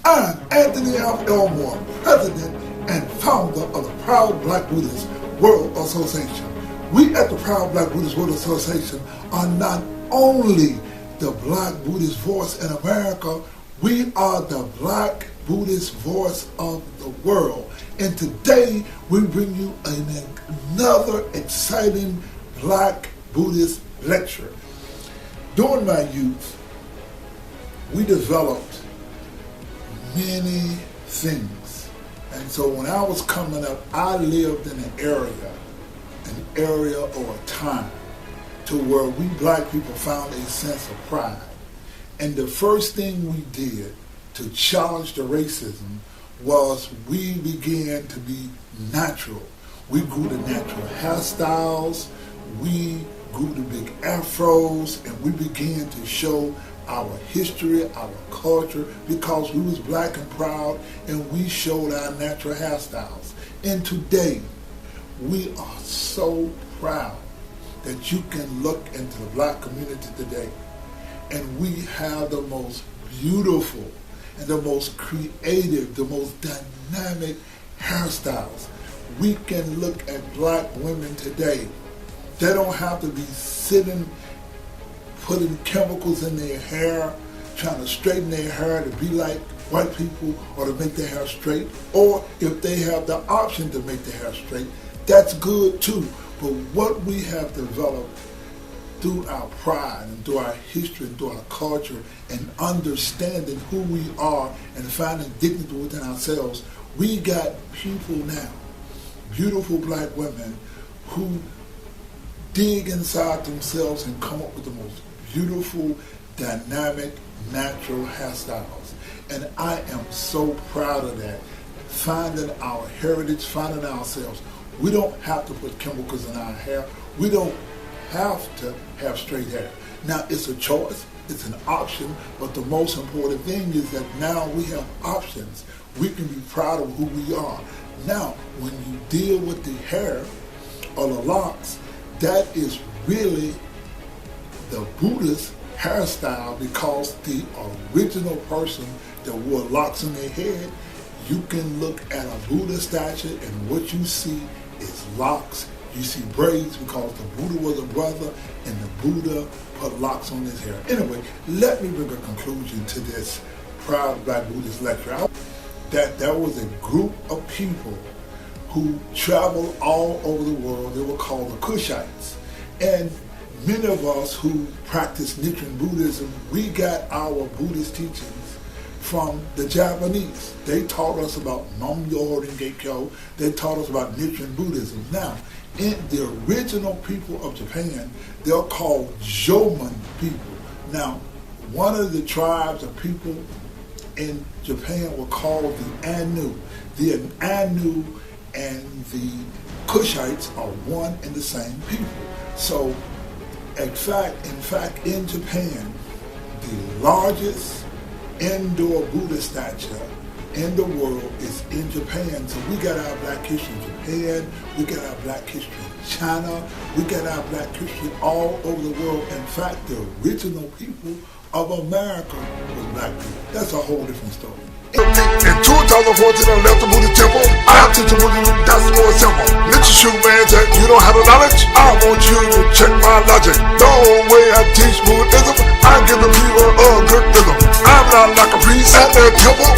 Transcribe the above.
I'm Anthony F. Elmore, President and Founder of the Proud Black Buddhist World Association. We at the Proud Black Buddhist World Association are not only the Black Buddhist voice in America, we are the Black Buddhist voice of the world. And today we bring you another exciting Black Buddhist lecture. During my youth, we developed many things. And so when I was coming up, I lived in an area or a time to where we black people found a sense of pride. And the first thing we did to challenge the racism was we began to be natural. We grew the natural hairstyles, we grew the big afros, and we began to show our history, our culture, because we was black and proud, and we showed our natural hairstyles. And today, we are so proud that you can look into the black community today, and we have the most beautiful and the most creative, the most dynamic hairstyles. We can look at black women today. They don't have to be sitting, putting chemicals in their hair, trying to straighten their hair to be like white people or to make their hair straight. Or if they have the option to make their hair straight, that's good too. But what we have developed through our pride and through our history and through our culture and understanding who we are and finding dignity within ourselves, we got people now, beautiful black women, who dig inside themselves and come up with the most beautiful, dynamic, natural hairstyles. And I am so proud of that. Finding our heritage, finding ourselves. We don't have to put chemicals in our hair. We don't have to have straight hair. Now, it's a choice, it's an option, but the most important thing is that now we have options. We can be proud of who we are. Now, when you deal with the hair or the locks, that is really the Buddhist hairstyle, because the original person that wore locks in their head, you can look at a Buddha statue and what you see is locks. You see braids because the Buddha was a brother and the Buddha put locks on his hair. Anyway, let me bring a conclusion to this Proud Black Buddhist lecture. That there was a group of people who traveled all over the world. They were called the Cushites. And many of us who practice Nichiren Buddhism, we got our Buddhist teachings from the Japanese. They taught us about Nam-myoho Renge-kyo. They taught us about Nichiren Buddhism. Now, in the original people of Japan, they're called Jomon people. Now, one of the tribes of people in Japan were called the Anu. The Anu and the Cushites are one and the same people. So, in fact, in Japan, the largest indoor Buddha statue in the world is in Japan. So we got our black history in Japan, we got our black history in China, we got our black history all over the world. In fact, the original people of America was black people. That's a whole different story. In 2014, I left the Buddhist temple. I teach the Buddhism, that's more simple. Literature man said, you don't have the knowledge? I want you to check my logic. The only way I teach Buddhism, I give the people a good rhythm. I'm not like a priest at their temple.